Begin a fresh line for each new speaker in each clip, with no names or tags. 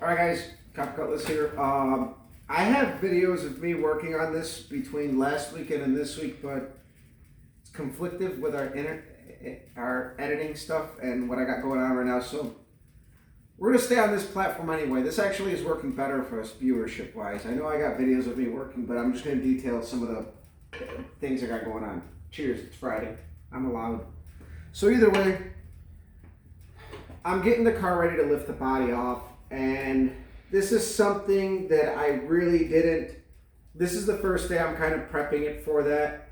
Alright guys, Cop Cutlass here. I have videos of me working on this between last weekend and this week, but it's conflictive with our editing stuff and what I got going on right now, so we're going to stay on this platform anyway. This actually is working better for us viewership wise. I know I got videos of me working, but I'm just going to detail some of the things I got going on. Cheers, it's Friday. I'm allowed. So either way, I'm getting the car ready to lift the body off. And this is something that I really didn't. This is the first day I'm kind of prepping it for that.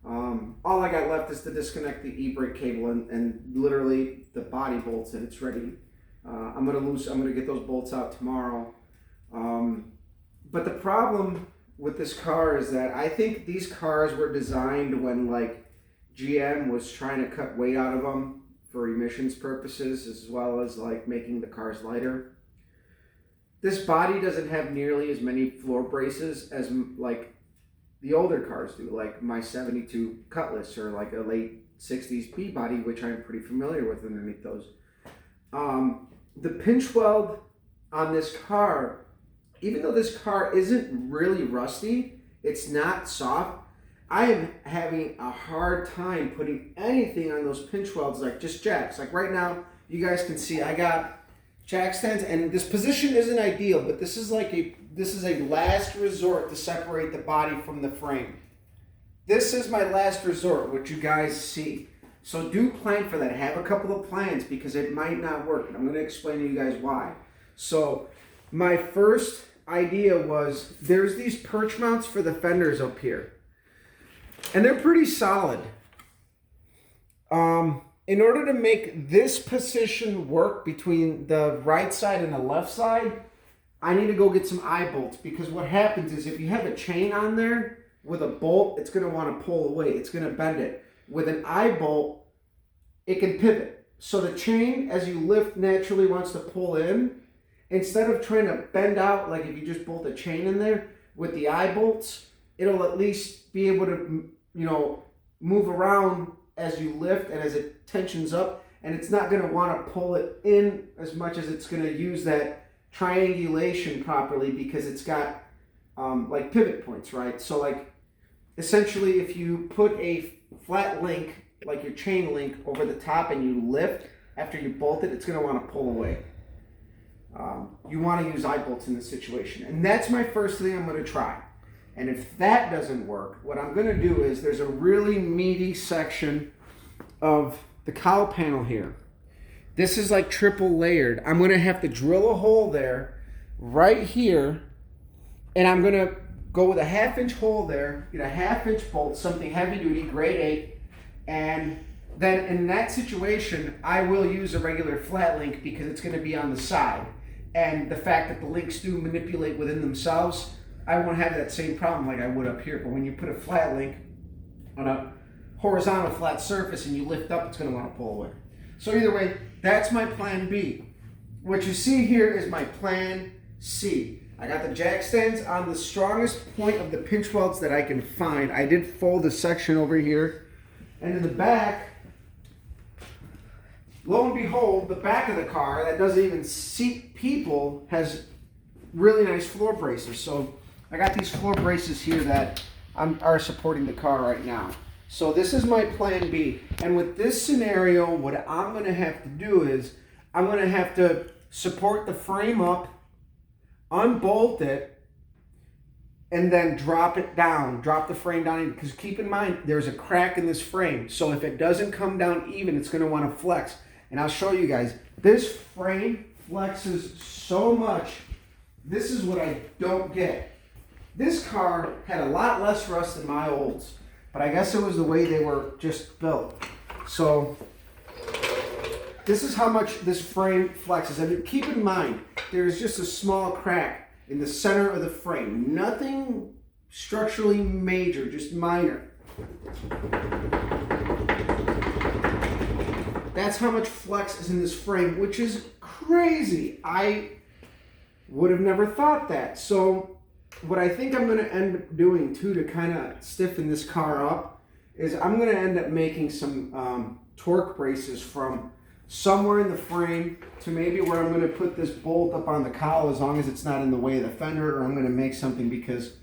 All I got left is to disconnect the e-brake cable and literally the body bolts, and it's ready. I'm gonna get those bolts out tomorrow. But the problem with this car is that I think these cars were designed when like GM was trying to cut weight out of them for emissions purposes, as well as like making the cars lighter. This body doesn't have nearly as many floor braces as like the older cars do, like my 72 Cutlass or like a late 60s B body, which I'm pretty familiar with underneath those. The pinch weld on this car, even though this car isn't really rusty, it's not soft, I am having a hard time putting anything on those pinch welds, like just jacks. Like right now, you guys can see I got jack stands, and this position isn't ideal, but this is a last resort to separate the body from the frame. This is my last resort, what you guys see. So do plan for that. Have a couple of plans because it might not work. And I'm going to explain to you guys why. So my first idea was there's these perch mounts for the fenders up here, and they're pretty solid. In order to make this position work between the right side and the left side, I need to go get some eye bolts, because what happens is if you have a chain on there with a bolt, it's going to want to pull away. It's going to bend it. With an eye bolt, it can pivot. So the chain, as you lift, naturally wants to pull in. Instead of trying to bend out, like if you just bolt a chain in there, with the eye bolts, it'll at least be able to, move around as you lift and as it tensions up, and it's not going to want to pull it in as much as it's going to use that triangulation properly, because it's got like pivot points, right? So like essentially if you put a flat link, like your chain link, over the top and you lift after you bolt it, it's going to want to pull away. You want to use eye bolts in this situation, and that's my first thing I'm going to try. And if that doesn't work, what I'm going to do is there's a really meaty section of the cowl panel here. This is like triple layered. I'm going to have to drill a hole there right here, and I'm going to go with a 1/2 inch hole there, get a 1/2 inch bolt, something heavy duty, grade 8, and then in that situation, I will use a regular flat link because it's going to be on the side. And the fact that the links do manipulate within themselves, I won't have that same problem like I would up here. But when you put a flat link on a horizontal flat surface and you lift up, it's going to want to pull away. So either way, that's my plan B. What you see here is my plan C. I got the jack stands on the strongest point of the pinch welds that I can find. I did fold a section over here. And in the back, lo and behold, the back of the car that doesn't even seat people has really nice floor braces. So I got these floor braces here that are supporting the car right now. So this is my plan B. And with this scenario, what I'm going to have to do is I'm going to have to support the frame up, unbolt it, and then drop it down, drop the frame down. Because keep in mind, there's a crack in this frame. So if it doesn't come down even, it's going to want to flex. And I'll show you guys. This frame flexes so much. This is what I don't get. This car had a lot less rust than my olds, but I guess it was the way they were just built. So this is how much this frame flexes. And keep in mind, there's just a small crack in the center of the frame. Nothing structurally major, just minor. That's how much flex is in this frame, which is crazy. I would have never thought that. So what I think I'm going to end up doing too to kind of stiffen this car up is I'm going to end up making some torque braces from somewhere in the frame to maybe where I'm going to put this bolt up on the cowl, as long as it's not in the way of the fender, or I'm going to make something because,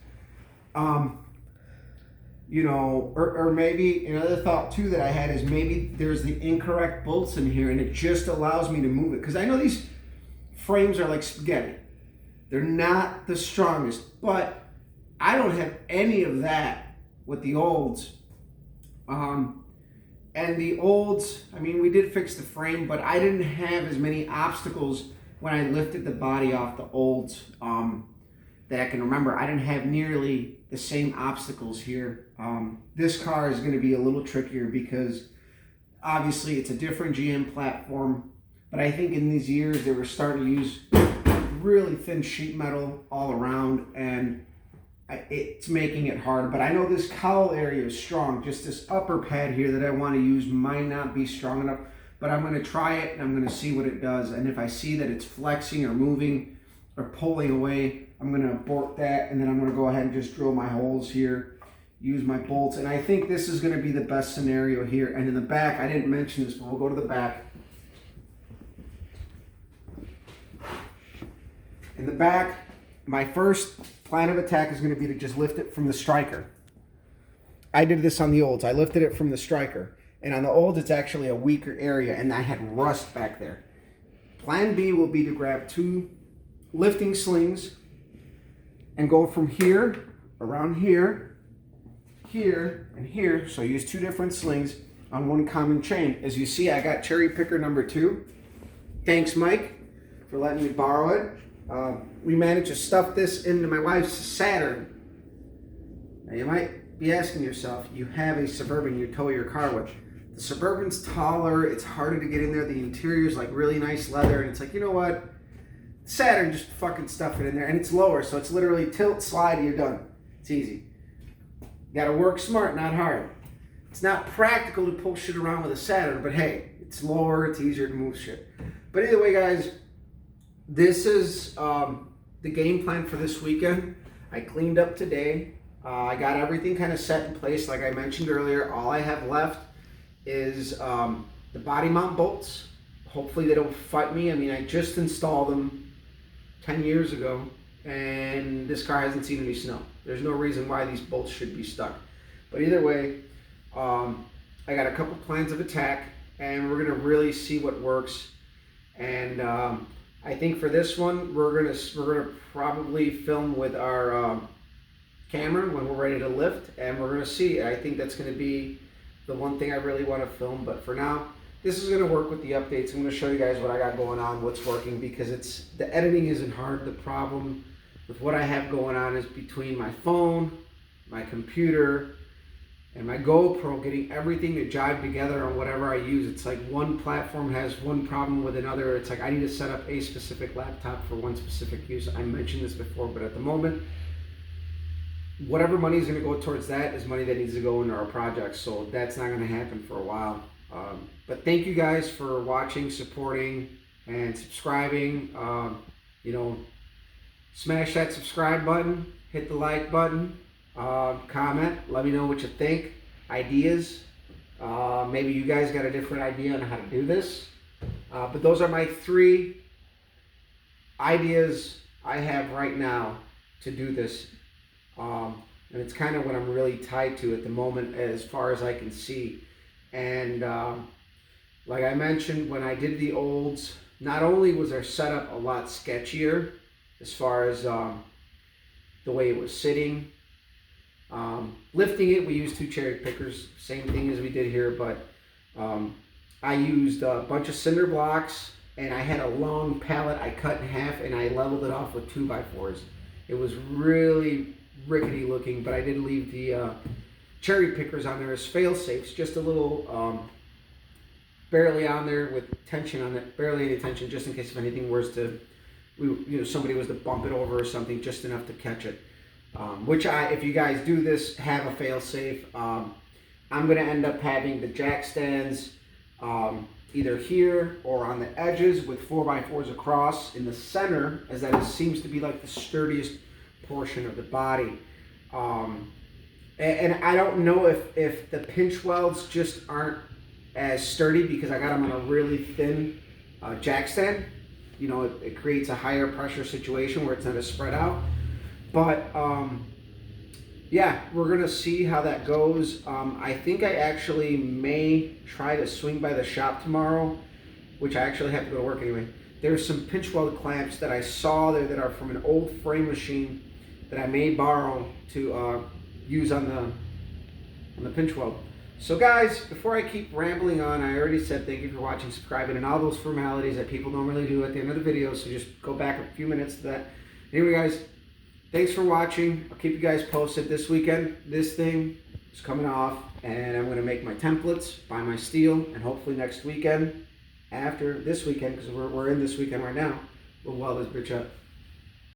you know, or maybe another thought too that I had is maybe there's the incorrect bolts in here and it just allows me to move it. Because I know these frames are like spaghetti. They're not the strongest, but I don't have any of that with the olds. And the olds, I mean, we did fix the frame, but I didn't have as many obstacles when I lifted the body off the olds that I can remember. I didn't have nearly the same obstacles here. This car is going to be a little trickier because obviously it's a different GM platform, but I think in these years they were starting to use really thin sheet metal all around, and it's making it hard. But I know this cowl area is strong. Just this upper pad here that I want to use might not be strong enough, but I'm going to try it and I'm going to see what it does. And if I see that it's flexing or moving or pulling away, I'm going to abort that, and then I'm going to go ahead and just drill my holes here, use my bolts. And I think this is going to be the best scenario here. And in the back, I didn't mention this, but we'll go to the back. In the back, my first plan of attack is going to be to just lift it from the striker. I did this on the olds. I lifted it from the striker. And on the olds, it's actually a weaker area, and I had rust back there. Plan B will be to grab 2 lifting slings and go from here, around here, here, and here. So use 2 different slings on one common chain. As you see, I got cherry picker number 2. Thanks, Mike, for letting me borrow it. We managed to stuff this into my wife's Saturn. Now you might be asking yourself, you have a Suburban you tow your car with. The Suburban's taller, it's harder to get in there, the interior's like really nice leather, and it's like, you know what? Saturn, just fucking stuff it in there, and it's lower, so it's literally tilt, slide, and you're done. It's easy. You gotta work smart, not hard. It's not practical to pull shit around with a Saturn, but hey, it's lower, it's easier to move shit. But either way, guys, this is the game plan for this weekend. I cleaned up today. I got everything kind of set in place. Like I mentioned earlier, all I have left is the body mount bolts. Hopefully they don't fight me. I mean, I just installed them 10 years ago, and this car hasn't seen any snow. There's no reason why these bolts should be stuck. But either way, I got a couple plans of attack, and we're gonna really see what works. And I think for this one, we're gonna probably film with our camera when we're ready to lift, and we're gonna see. I think that's gonna be the one thing I really want to film. But for now, this is gonna work with the updates. I'm gonna show you guys what I got going on, what's working, because the editing isn't hard. The problem with what I have going on is between my phone, my computer, and my GoPro, getting everything to jive together on whatever I use. It's like one platform has one problem with another. It's like I need to set up a specific laptop for one specific use. I mentioned this before, but at the moment, whatever money is going to go towards that is money that needs to go into our projects. So that's not going to happen for a while. But thank you guys for watching, supporting, and subscribing. You know, smash that subscribe button, hit the like button. Comment, let me know what you think, ideas. Maybe you guys got a different idea on how to do this. But those are my 3 ideas I have right now to do this. And it's kind of what I'm really tied to at the moment as far as I can see. And like I mentioned, when I did the olds, not only was our setup a lot sketchier as far as the way it was sitting, lifting it, we used 2 cherry pickers, same thing as we did here, but I used a bunch of cinder blocks, and I had a long pallet I cut in half, and I leveled it off with 2x4s. It was really rickety looking, but I did leave the cherry pickers on there as fail safes, just a little barely on there with tension on it, barely any tension, just in case if anything was to, somebody was to bump it over or something, just enough to catch it. Which if you guys do this, have a fail safe. I'm going to end up having the jack stands either here or on the edges with 4x4s across in the center, as that seems to be like the sturdiest portion of the body. And I don't know if the pinch welds just aren't as sturdy because I got them on a really thin jack stand. You know, it creates a higher pressure situation where it's not as spread out. But yeah, we're gonna see how that goes. I think I actually may try to swing by the shop tomorrow, which I actually have to go to work anyway. There's some pinch weld clamps that I saw there that are from an old frame machine that I may borrow to use on the pinch weld. So guys, before I keep rambling on, I already said thank you for watching, subscribing, and all those formalities that people normally do at the end of the video, so just go back a few minutes to that. Anyway guys, thanks for watching. I'll keep you guys posted. This weekend, this thing is coming off, and I'm going to make my templates, buy my steel, and hopefully next weekend, after this weekend, because we're in this weekend right now, we'll weld this bitch up.